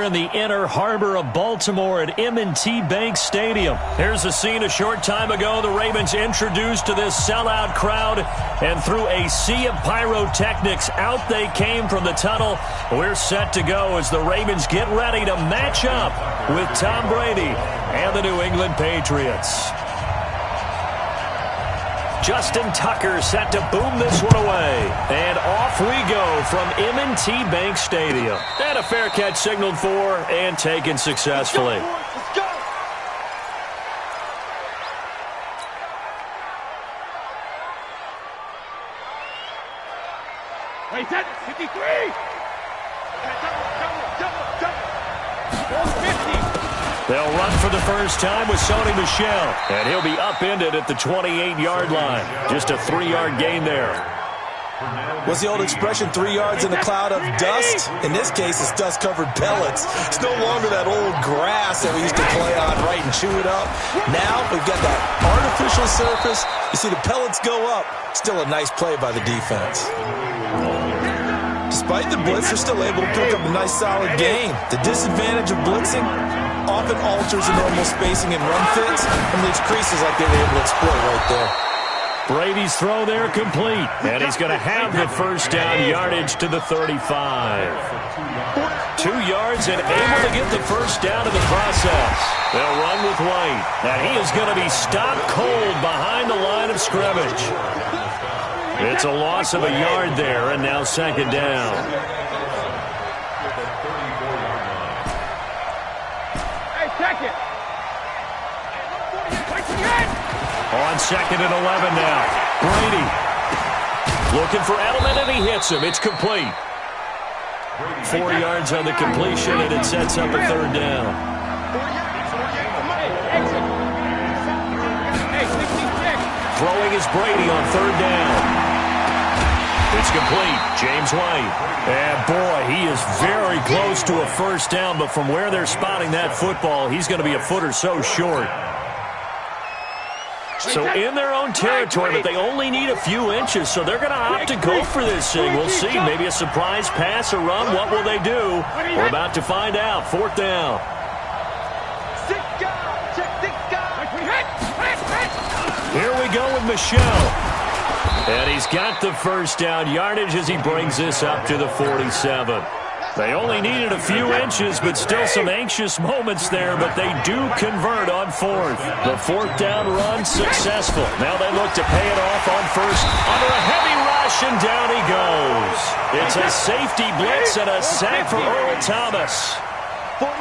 here in the inner harbor of Baltimore at M&T Bank Stadium. Here's a scene a short time ago. The Ravens introduced to this sellout crowd, and through a sea of pyrotechnics, out they came from the tunnel. We're set to go as the Ravens get ready to match up with Tom Brady and the New England Patriots. Justin Tucker set to boom this one away. And off we go from M&T Bank Stadium. And a fair catch signaled for and taken successfully. Let's go! Wait, 53! Double, 50! They'll run for the first time with Sony Michel. And he'll be upended at the 28-yard line. Just a 3-yard gain there. What's the old expression, 3 yards in a cloud of dust? In this case, it's dust-covered pellets. It's no longer that old grass that we used to play on, right, and chew it up. Now we've got that artificial surface. You see the pellets go up. Still a nice play by the defense. Despite the blitz, they're still able to pick up a nice, solid gain. The disadvantage of blitzing often alters the normal spacing and run fits and leaves creases like they were able to exploit right there. Brady's throw there complete, and he's going to have the first down yardage to the 35. 2 yards and able to get the first down in the process. They'll run with White, and he is going to be stopped cold behind the line of scrimmage. It's a loss of a yard there, and now second down. On second and 11 now. Brady looking for Edelman, and he hits him. It's complete. 4 yards on the completion, and it sets up a third down. Throwing is Brady on third down. It's complete. James White. And boy, he is very close to a first down, but from where they're spotting that football, he's going to be a foot or so short. So in their own territory, but they only need a few inches, so they're going to opt to go for this thing. We'll see. Maybe a surprise pass or run. What will they do? We're about to find out. Fourth down. Here we go with Michel. And he's got the first down yardage as he brings this up to the 47. They only needed a few inches, but still some anxious moments there, but they do convert on fourth. The fourth down run successful. Now they look to pay it off on first under a heavy rush, and down he goes. It's a safety blitz and a sack for Earl Thomas.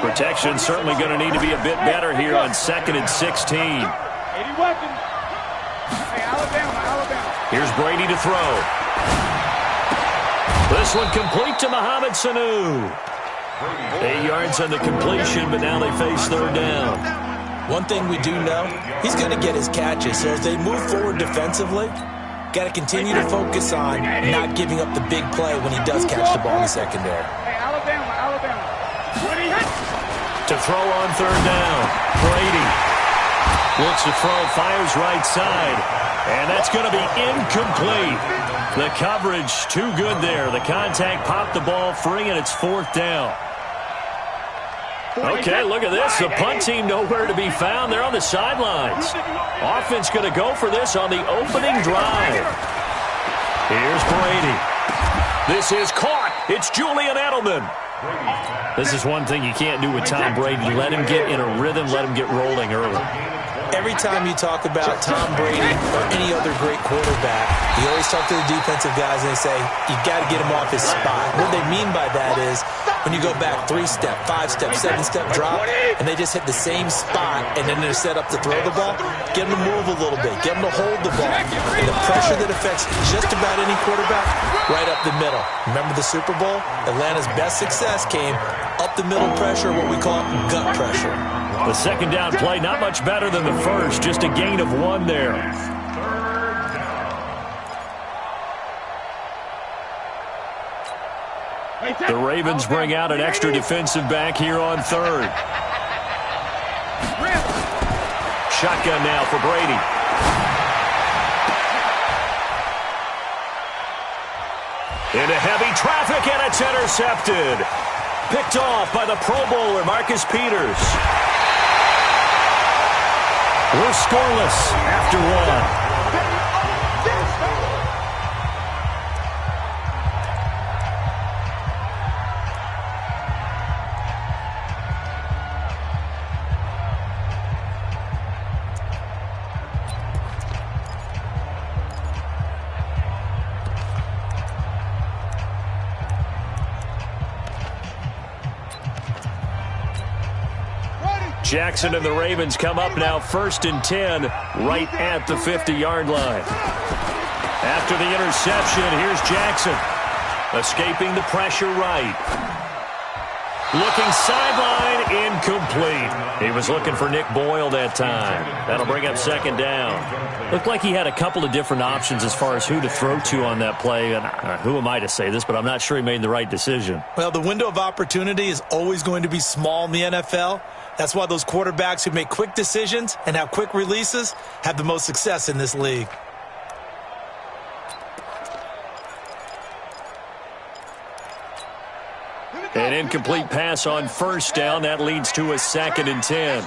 Protection certainly going to need to be a bit better here on second and 16. Here's Brady to throw. This one complete to Mohamed Sanu. 8 yards on the completion, but now they face third down. One thing we do know, he's going to get his catches. So as they move forward defensively, got to continue to focus on not giving up the big play when he does catch the ball in the secondary. To throw on third down, Brady looks to throw, fires right side, and that's going to be incomplete. The coverage too good there. The contact popped the ball free, and it's fourth down. Okay, look at this. The punt team nowhere to be found. They're on the sidelines. Offense going to go for this on the opening drive. Here's Brady. This is caught. It's Julian Edelman. This is one thing you can't do with Tom Brady. Let him get in a rhythm. Let him get rolling early. Every time you talk about Tom Brady or any other great quarterback, you always talk to the defensive guys and they say, you got to get him off his spot. What they mean by that is when you go back 3-step, 5-step, 7-step drop, and they just hit the same spot, and then they're set up to throw the ball, get them to move a little bit, get them to hold the ball. And the pressure that affects just about any quarterback, right up the middle. Remember the Super Bowl? Atlanta's best success came up the middle pressure, what we call gut pressure. The second down play, not much better than the first, just a gain of 1 there. The Ravens bring out an extra defensive back here on third. Shotgun now for Brady. Into heavy traffic, and it's intercepted. Picked off by the Pro Bowler, Marcus Peters. We're scoreless after one. Jackson and the Ravens come up now 1st and 10 right at the 50-yard line. After the interception, here's Jackson. Escaping the pressure right. Looking sideline, incomplete. He was looking for Nick Boyle that time. That'll bring up 2nd down. Looked like he had a couple of different options as far as who to throw to on that play. And who am I to say this, but I'm not sure he made the right decision. Well, the window of opportunity is always going to be small in the NFL. That's why those quarterbacks who make quick decisions and have quick releases have the most success in this league. An incomplete pass on 1st down. That leads to a 2nd and 10.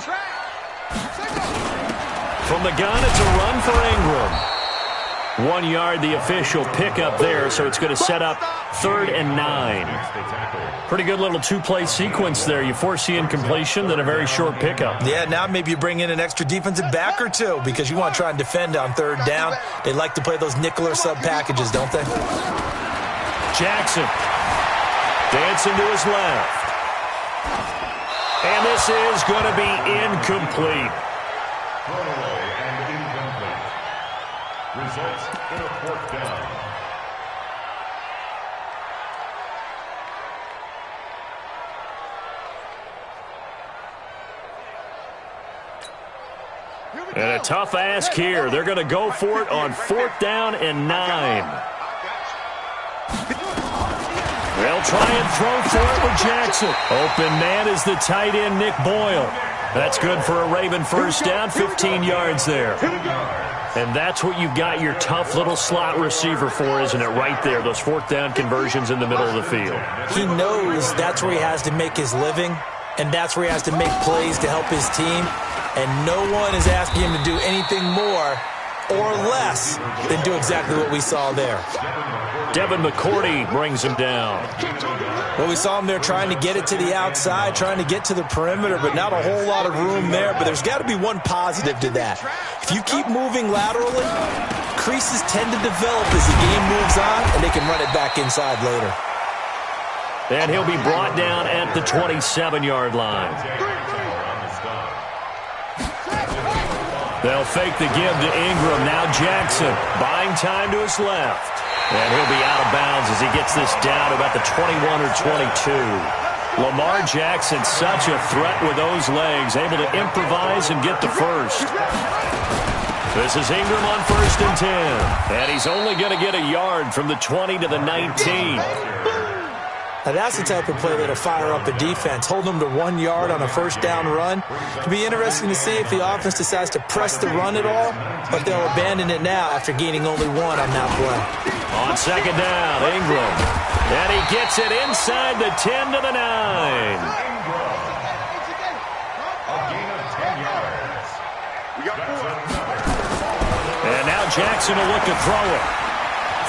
From the gun, it's a run for Ingram. 1 yard, the official pickup there, so it's going to set up 3rd and 9. Pretty good little two-play sequence there. You force the incompletion, then a very short pickup. Yeah, now maybe you bring in an extra defensive back or two because you want to try and defend on 3rd down. They like to play those nickel or sub packages, don't they? Jackson dancing to his left. And this is going to be incomplete. Throwaway and incomplete. Results in a 4th down. And a tough ask here. They're going to go for it on 4th down and 9. They'll try and throw for it with Jackson. Open man is the tight end, Nick Boyle. That's good for a Raven 1st down, 15 yards there. And that's what you've got your tough little slot receiver for, isn't it? Right there, those 4th down conversions in the middle of the field. He knows that's where he has to make his living, and that's where he has to make plays to help his team. And no one is asking him to do anything more or less than do exactly what we saw there. Devin McCourty brings him down. Well, we saw him there trying to get it to the outside, trying to get to the perimeter, but not a whole lot of room there. But there's got to be one positive to that. If you keep moving laterally, creases tend to develop as the game moves on, and they can run it back inside later. And he'll be brought down at the 27-yard line. They'll fake the give to Ingram. Now Jackson buying time to his left. And he'll be out of bounds as he gets this down to about the 21 or 22. Lamar Jackson, such a threat with those legs, able to improvise and get the first. This is Ingram on 1st and 10. And he's only going to get a yard from the 20 to the 19. Now that's the type of play that'll fire up a defense. Hold them to 1 yard on a 1st down run. It'll be interesting to see if the offense decides to press the run at all, but they'll abandon it now after gaining only 1 on that play. On 2nd down, Ingram. And he gets it inside the 10 to the 9. A gain of 10 yards. And now Jackson will look to throw it.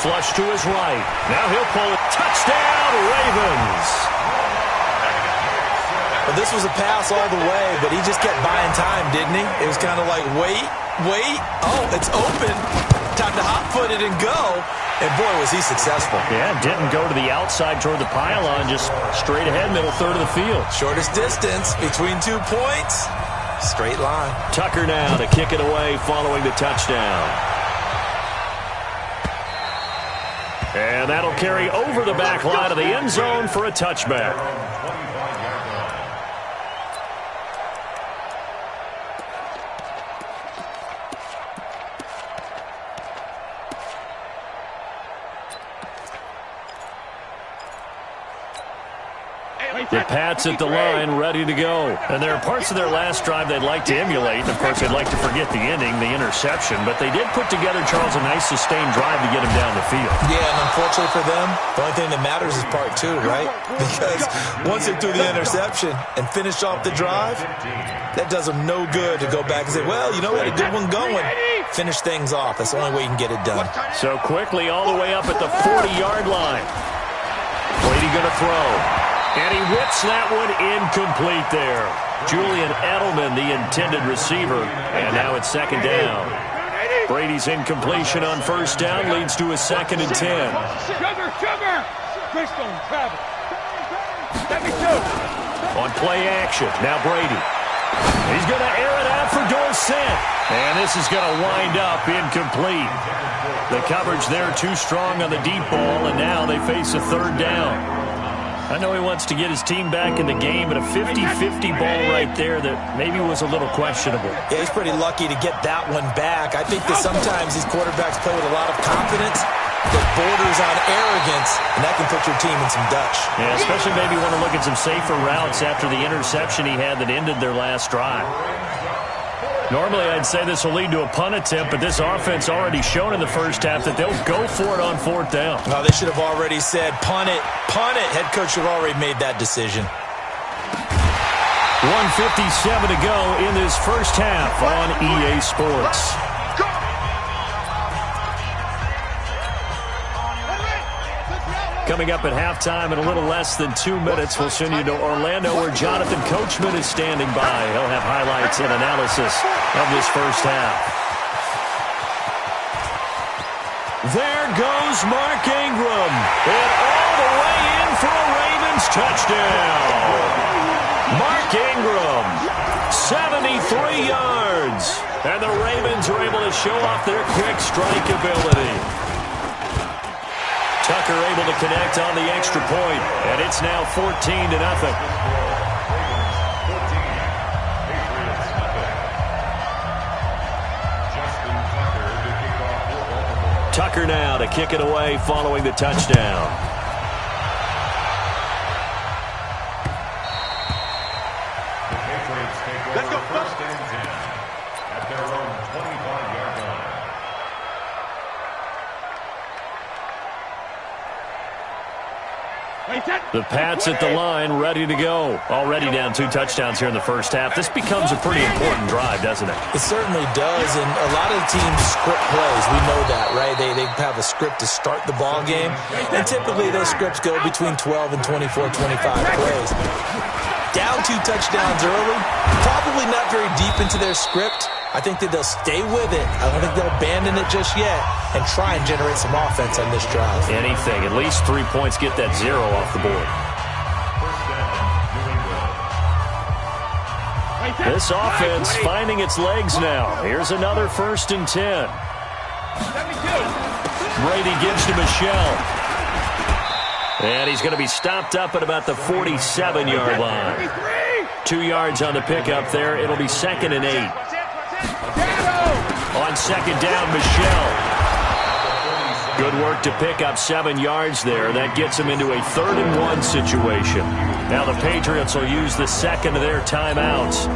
Flush to his right. Now he'll pull it. Touchdown, Ravens. Well, this was a pass all the way, but he just kept buying time, didn't he? It was kind of like, wait. Oh, it's open. Time to hot-foot it and go. And, boy, was he successful. Yeah, didn't go to the outside toward the pylon, just straight ahead, middle third of the field. Shortest distance between 2 points. Straight line. Tucker now to kick it away following the touchdown. And that'll carry over the back line of the end zone for a touchback. The Pats at the line, ready to go. And there are parts of their last drive they'd like to emulate. And, of course, they'd like to forget the ending, the interception. But they did put together, Charles, a nice sustained drive to get him down the field. Yeah, and unfortunately for them, the only thing that matters is part two, right? Because once they threw the interception and finished off the drive, that does them no good to go back and say, well, you know, we had a good one going. Finish things off. That's the only way you can get it done. So quickly all the way up at the 40-yard line. Brady going to throw. And he whips that one incomplete there. Julian Edelman, the intended receiver. And now it's second down. Brady's incompletion on first down leads to a 2nd and 10. Sugar! Crystal, travel. Let me shoot. On play action, now Brady. He's going to air it out for Dorsett. And this is going to wind up incomplete. The coverage there too strong on the deep ball, and now they face a 3rd down. I know he wants to get his team back in the game, but a 50-50 ball right there that maybe was a little questionable. Yeah, he's pretty lucky to get that one back. I think that sometimes these quarterbacks play with a lot of confidence that borders on arrogance, and that can put your team in some Dutch. Yeah, especially maybe want to look at some safer routes after the interception he had that ended their last drive. Normally, I'd say this will lead to a punt attempt, but this offense already shown in the first half that they'll go for it on 4th down. No, they should have already said, punt it, punt it. Head coach should have already made that decision. 1:57 to go in this first half on EA Sports. Coming up at halftime in a little less than 2 minutes, we'll send you to Orlando where Jonathan Coachman is standing by. He'll have highlights and analysis of this first half. There goes Mark Ingram. And all the way in for a Ravens touchdown. Mark Ingram, 73 yards. And the Ravens are able to show off their quick strike ability. Tucker able to connect on the extra point, and it's now 14-0. Tucker now to kick it away following the touchdown. The Patriots take over 1st and 10 at their own 25-yard line. The Pats at the line, ready to go. Already down 2 touchdowns here in the first half. This becomes a pretty important drive, doesn't it? It certainly does, and a lot of the teams script plays. We know that, right? They have a script to start the ball game, and typically those scripts go between 12 and 24, 25 plays. Down 2 touchdowns early, probably not very deep into their script. I think that they'll stay with it. I don't think they'll abandon it just yet and try and generate some offense on this drive. Anything. At least 3 points, get that 0 off the board. This offense finding its legs now. Here's another 1st and 10. Brady gives to Michelle. And he's going to be stopped up at about the 47-yard line. 2 yards on the pickup there. It'll be 2nd and 8. On 2nd down, Michelle. Good work to pick up 7 yards there. That gets him into a 3rd and 1 situation. Now the Patriots will use the 2nd of their timeouts,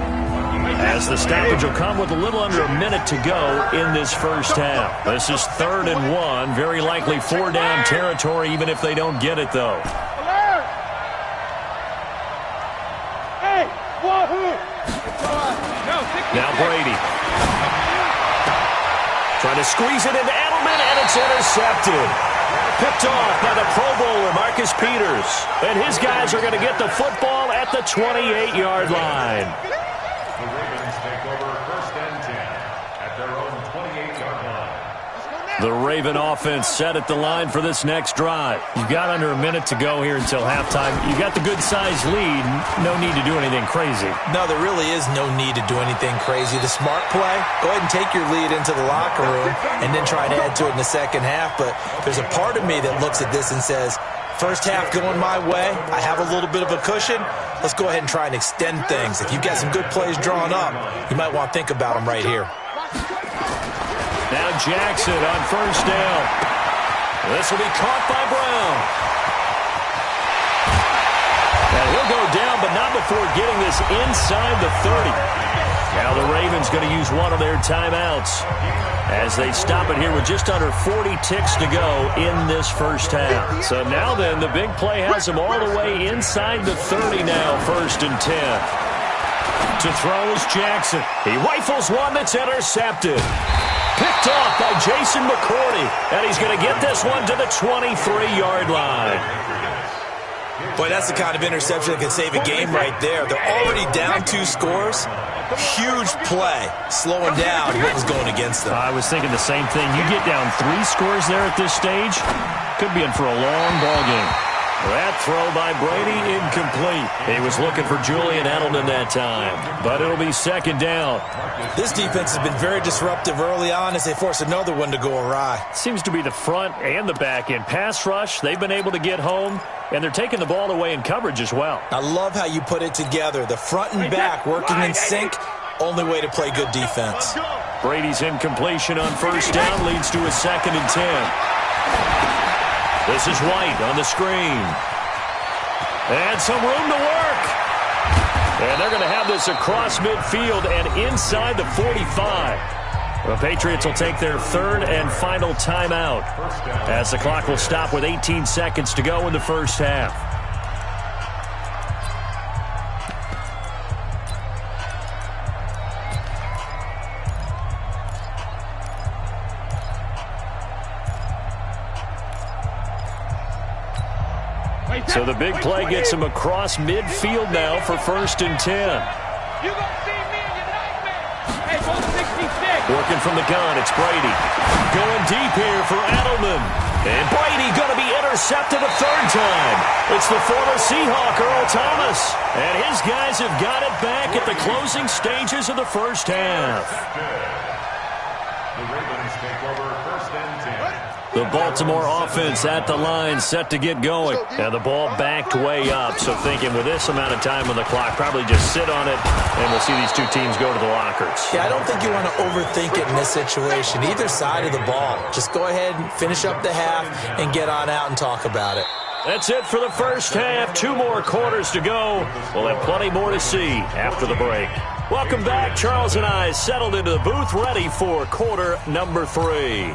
as the stoppage will come with a little under a minute to go in this first half. This is 3rd and 1. Very likely 4-down territory, even if they don't get it, though. Now Brady. Trying to squeeze it into Edelman, and it's intercepted. Picked off by the Pro Bowler, Marcus Peters. And his guys are going to get the football at the 28-yard line. The Ravens take over 1st and 10 at their own 28-yard line. The Raven offense set at the line for this next drive. You've got under a minute to go here until halftime. You've got the good-sized lead. No need to do anything crazy. No, there really is no need to do anything crazy. The smart play, go ahead and take your lead into the locker room and then try to add to it in the second half. But there's a part of me that looks at this and says, first half going my way, I have a little bit of a cushion. Let's go ahead and try and extend things. If you've got some good plays drawn up, you might want to think about them right here. Now Jackson on 1st down. This will be caught by Brown. And he'll go down, but not before getting this inside the 30. Now the Ravens going to use one of their timeouts as they stop it here with just under 40 ticks to go in this first half. So now then, the big play has them all the way inside the 30 now, 1st and 10. To throw is Jackson. He rifles one that's intercepted. Picked off by Jason McCourty, and he's going to get this one to the 23-yard line. Boy, that's the kind of interception that can save a game right there. They're already down 2 scores. Huge play, slowing down what was going against them. I was thinking the same thing. You get down 3 scores there at this stage, could be in for a long ball game. That throw by Brady, incomplete. He was looking for Julian Edelman that time, but it'll be 2nd down. This defense has been very disruptive early on as they force another one to go awry. Seems to be the front and the back end. Pass rush, they've been able to get home, and they're taking the ball away in coverage as well. I love how you put it together. The front and back working in sync, only way to play good defense. Brady's incompletion on 1st down leads to a 2nd and 10. This is White on the screen. And some room to work. And they're going to have this across midfield and inside the 45. The Patriots will take their 3rd and final timeout as the clock will stop with 18 seconds to go in the first half. So the big play gets him across midfield now for 1st and 10. You gonna see me in your nightmare. Hey, go 66. Working from the gun, it's Brady. Going deep here for Edelman. And Brady going to be intercepted a 3rd time. It's the former Seahawk, Earl Thomas. And his guys have got it back at the closing stages of the first half. The Ravens take over 1st and 10. The Baltimore offense at the line, set to get going. And the ball backed way up, so thinking with this amount of time on the clock, probably just sit on it, and we'll see these 2 teams go to the lockers. Yeah, I don't think you want to overthink it in this situation, either side of the ball. Just go ahead and finish up the half and get on out and talk about it. That's it for the first half. 2 more quarters to go. We'll have plenty more to see after the break. Welcome back. Charles and I settled into the booth, ready for quarter number 3.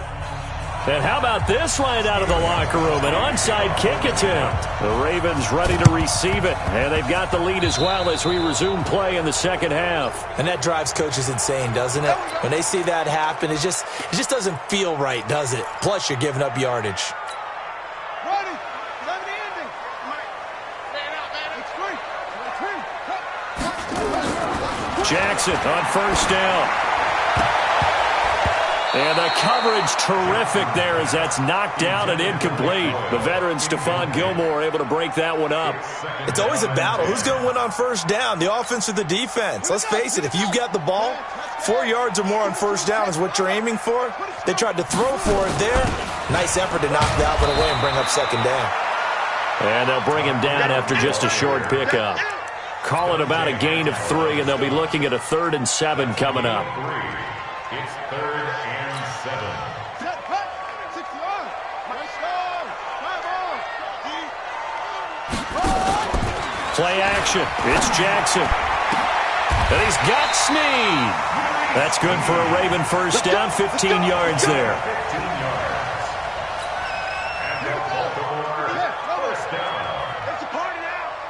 And how about this right out of the locker room? An onside kick attempt. The Ravens ready to receive it. And they've got the lead as well as we resume play in the second half. And that drives coaches insane, doesn't it? When they see that happen, it just doesn't feel right, does it? Plus, you're giving up yardage. Jackson on 1st down. And the coverage terrific there as that's knocked down and incomplete. The veteran Stephon Gilmore able to break that one up. It's always a battle. Who's going to win on 1st down, the offense or the defense? Let's face it, if you've got the ball, 4 yards or more on 1st down is what you're aiming for. They tried to throw for it there. Nice effort to knock that one away and bring up 2nd down. And they'll bring him down after just a short pickup. Call it about a gain of 3, and they'll be looking at a 3rd and 7 coming up. It's 3rd and 7. Play action. It's Jackson. And he's got Snead. That's good for a Raven 1st down, 15 yards there. 15 yards. And the Baltimore 1st down.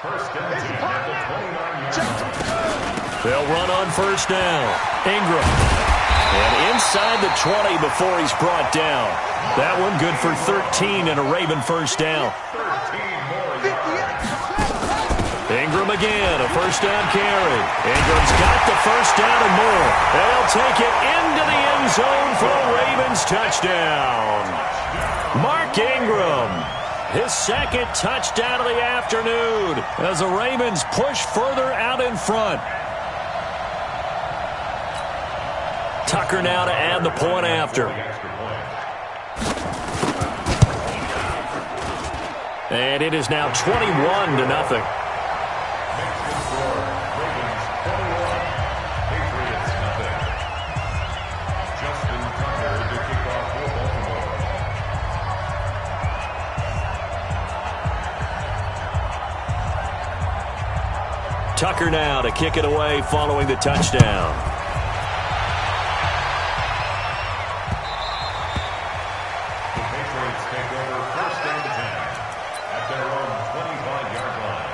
1st and 10 at the 29 yards. They'll run on 1st down. Ingram. And inside the 20 before he's brought down. That one good for 13 and a Raven 1st down. 13 more yards. Ingram again, a 1st down carry. Ingram's got the 1st down and more. And he'll take it into the end zone for a Ravens touchdown. Mark Ingram, his 2nd touchdown of the afternoon as the Ravens push further out in front. Tucker now to add the point after. And it is now 21-0. Tucker now to kick it away following the touchdown. The Patriots take over first and 10 at their own 25-yard line.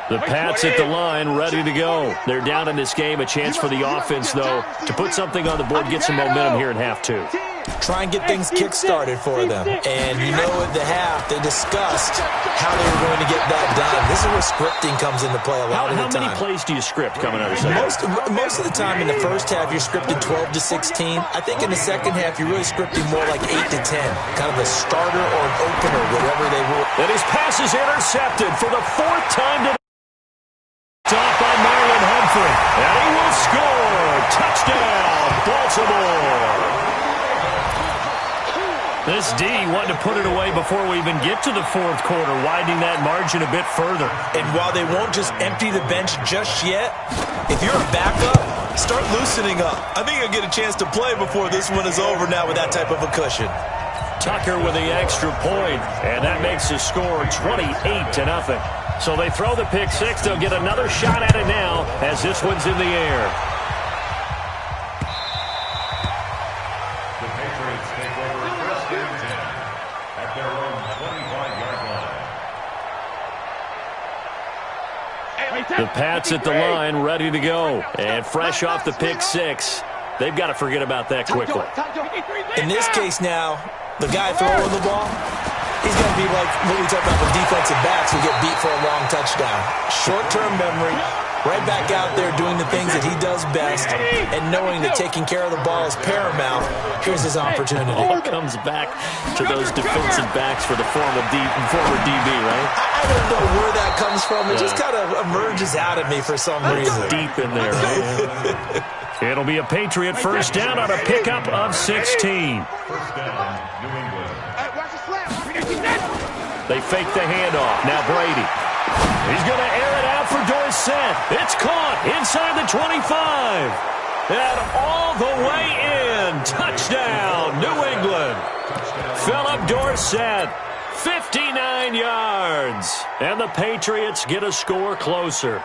The Pats at the line, ready to go. They're down in this game. A chance for the offense, though, to put something on the board, get some momentum here in half two. Try and get things kick-started for them. And you know at the half, they discussed how they were going to get that done. This is where scripting comes into play a lot of the time. How many plays do you script coming out of the second? Most of the time in the first half, you're scripting 12 to 16. I think in the second half, you're really scripting more like 8 to 10. Kind of a starter or an opener, whatever they will. And his pass is intercepted for the fourth time today. Off by Marlon Humphrey. And he will score. Touchdown, Baltimore. This D wanted to put it away before we even get to the fourth quarter, widening that margin a bit further. And while they won't just empty the bench just yet, if you're a backup, start loosening up. I think you'll get a chance to play before this one is over now with that type of a cushion. Tucker with the extra point, and that makes the score 28-0. So they throw the pick six. They'll get another shot at it now as this one's in the air. The Patriots take over first and 10 at their own 25-yard line. The Pats at the line, ready to go. And fresh off the pick six, they've got to forget about that quickly. In this case now, the guy throwing the ball, he's going to be like what we talk about with defensive backs who get beat for a long touchdown. Short-term memory, right back out there doing the things that he does best, and knowing that taking care of the ball is paramount. Here's his opportunity. All comes back to those defensive backs for the former DB, right? I don't know where that comes from. It just kind of emerges out of me for some reason. Deep in there, right? It'll be a Patriot first down on a pickup of 16. First down, New England. They fake the handoff. Now Brady. He's going to air it out for Dorsett. It's caught inside the 25. And all the way in. Touchdown, New England. Philip Dorsett, 59 yards. And the Patriots get a score closer.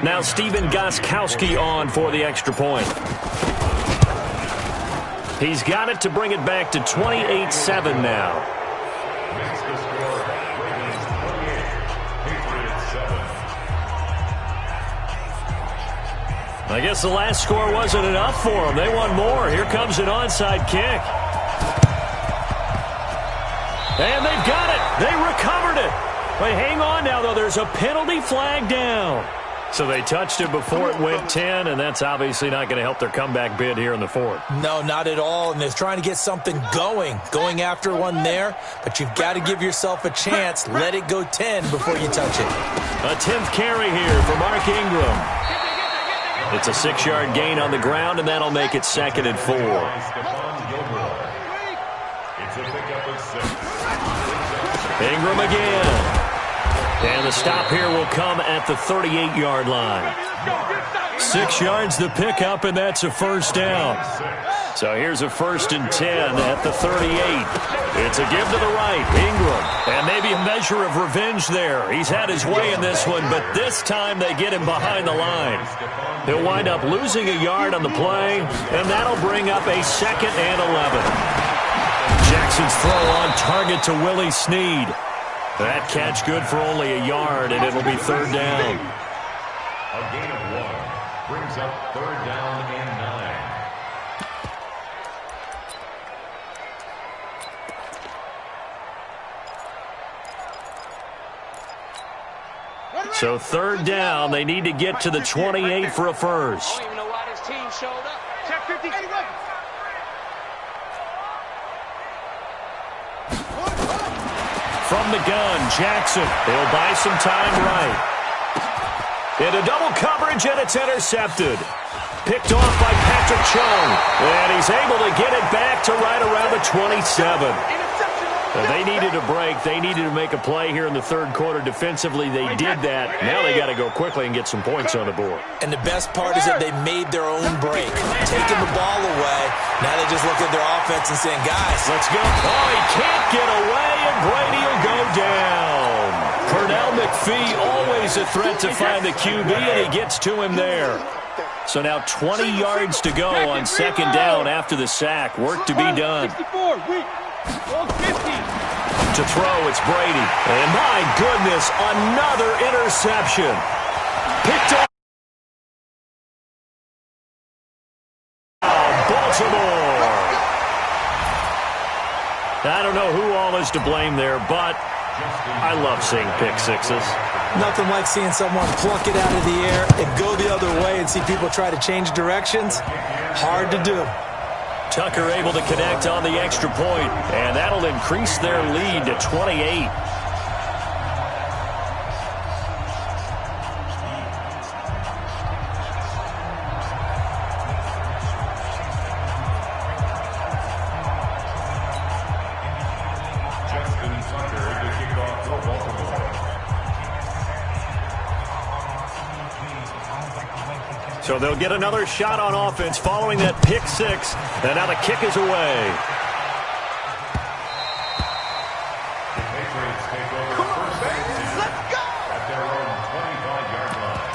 Now Stephen Gostkowski on for the extra point. He's got it to bring it back to 28-7 now. Makes the score Ravens 28, Patriots 7. I guess the last score wasn't enough for them. They want more. Here comes an onside kick. And they've got it. They recovered it. But hang on now, though. There's a penalty flag down. So they touched it before it went 10, and that's obviously not going to help their comeback bid here in the fourth. No, not at all, and they're trying to get something going after one there, but you've got to give yourself a chance. Let it go 10 before you touch it. A 10th carry here for Mark Ingram. It's a 6-yard gain on the ground, and that'll make it 2nd and 4. It's a pickup of 6. Ingram again. And the stop here will come at the 38-yard line. 6 yards the pickup, and that's a first down. So here's a 1st and 10 at the 38. It's a give to the right, Ingram. And maybe a measure of revenge there. He's had his way in this one, but this time they get him behind the line. He'll wind up losing a yard on the play, and that'll bring up a 2nd and 11. Jackson's throw on target to Willie Snead. That catch good for only a yard, and it'll be 3rd down. A gain of 1 brings up 3rd down and 9. So 3rd down, they need to get to the 28 for a first. I don't even know why this team showed up. Check 50. From the gun, Jackson. He'll buy some time right. Into double coverage, and it's intercepted. Picked off by Patrick Chung. And he's able to get it back to right around the 27. They needed a break. They needed to make a play here in the third quarter. Defensively, they did that. Now they got to go quickly and get some points on the board. And the best part is that they made their own break, taking the ball away. Now they just look at their offense and saying, guys, let's go. Oh, he can't get away, and Brady will go down. Pernell McPhee, always a threat to find the QB, and he gets to him there. So now 20 yards to go on second down after the sack. Work to be done. 64, weak. 50. To throw, it's Brady. And my goodness, another interception. Picked up. Baltimore. I don't know who all is to blame there, but I love seeing pick sixes. Nothing like seeing someone pluck it out of the air and go the other way and see people try to change directions. Hard to do. Tucker able to connect on the extra point, and that'll increase their lead to 28. So they'll get another shot on offense following that pick six. And now the kick is away. The Patriots take over first and 10 at their own 25-yard line.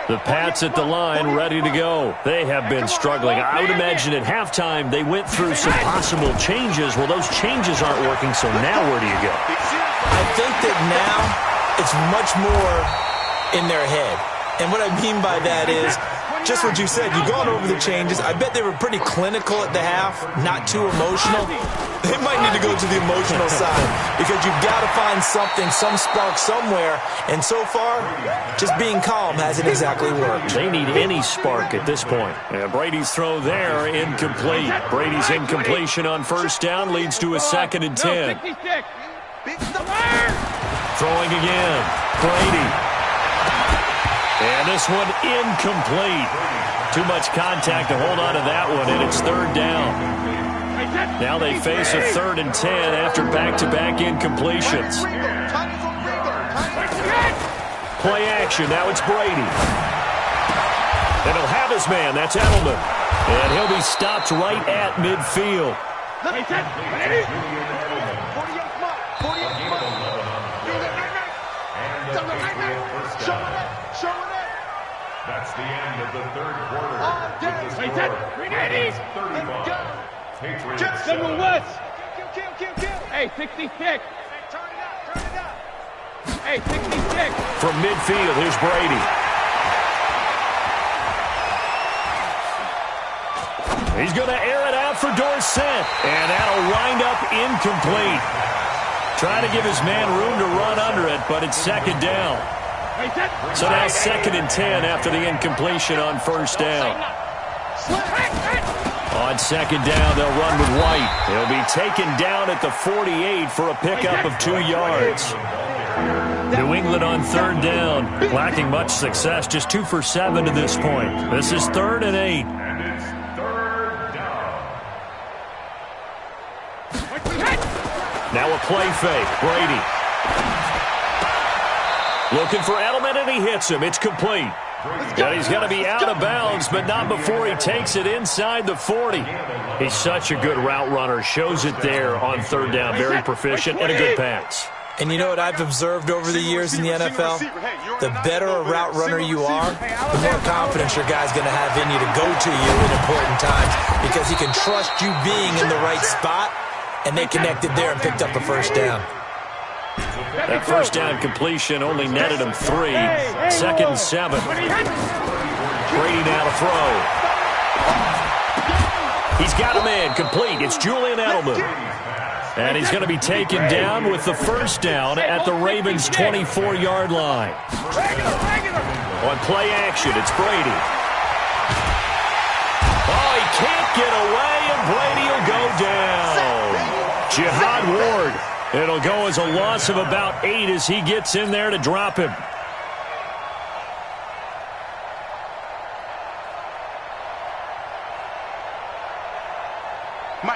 The Pats at the line, ready to go. They have been struggling. I would imagine at halftime they went through some possible changes. Well, those changes aren't working, so now where do you go? I think that now it's much more in their head. And what I mean by that is just what you said. You've gone over the changes. I bet they were pretty clinical at the half, not too emotional. They might need to go to the emotional side because you've got to find something, some spark somewhere. And so far, just being calm hasn't exactly worked. They need any spark at this point. And Brady's throw there, incomplete. Brady's incompletion on first down leads to a 2nd and 10. Throwing again. Brady. And this one incomplete. Too much contact to hold on to that one, and it's 3rd down. Now they face a 3rd and 10 after back-to-back incompletions. Play action. Now it's Brady. And he'll have his man. That's Edelman. And he'll be stopped right at midfield. That's the end of the third quarter. With the score, 35. Patriots. Number West. Hey, 66. Hey, 66. From midfield, here's Brady. He's going to air it out for Dorsett. And that'll wind up incomplete. Trying to give his man room to run under it, but it's 2nd down. So now 2nd and 10 after the incompletion on first down. On 2nd down, they'll run with White. He'll be taken down at the 48 for a pickup of 2 yards. New England on 3rd down, lacking much success, just 2 for 7 to this point. This is 3rd and 8. And it's 3rd down. Now a play fake. Brady. Looking for Edelman, and he hits him. It's complete. And he's going to be out of bounds, but not before he takes it inside the 40. He's such a good route runner. Shows it there on 3rd down. Very proficient and a good pass. And you know what I've observed over the years in the NFL? The better a route runner you are, the more confidence your guy's going to have in you to go to you in important times because he can trust you being in the right spot, and they connected there and picked up a first down. That first down completion only netted him 3. 2nd and 7. Brady now to throw. He's got a man complete. It's Julian Edelman. And he's going to be taken down with the first down at the Ravens' 24-yard line. On play action, it's Brady. Oh, he can't get away, and Brady will go down. Jihad Ward. It'll go as a loss of about 8 as he gets in there to drop him.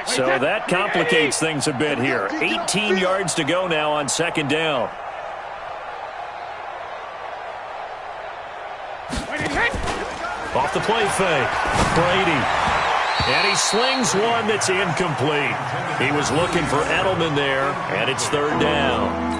So that complicates things a bit here. 18 yards to go now on second down. Off the play fake, Brady. And he slings one that's incomplete. He was looking for Edelman there, and it's third down.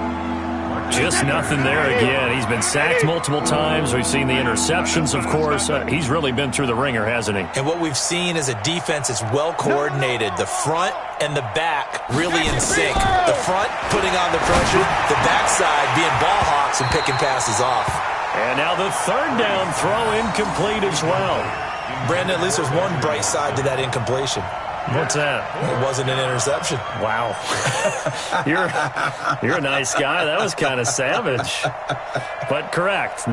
Just nothing there again. He's been sacked multiple times. We've seen the interceptions, of course. He's really been through the ringer, hasn't he? And what we've seen is a defense that's well coordinated. The front and the back really in sync. The front putting on the pressure, the backside being ball hawks and picking passes off. And now the third down throw incomplete as well. Brandon, at least there's one bright side to that incompletion. What's that? It wasn't an interception. Wow. You're a nice guy. That was kind of savage. But correct.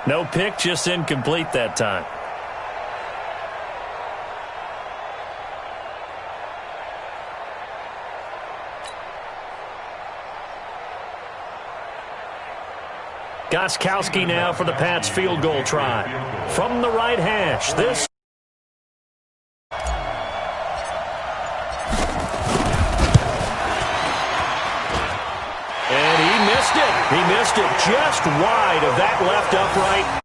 No pick, just incomplete that time. Gostkowski now for the Pats field goal try. From the right hash, this. And he missed it. He missed it just wide of that left upright.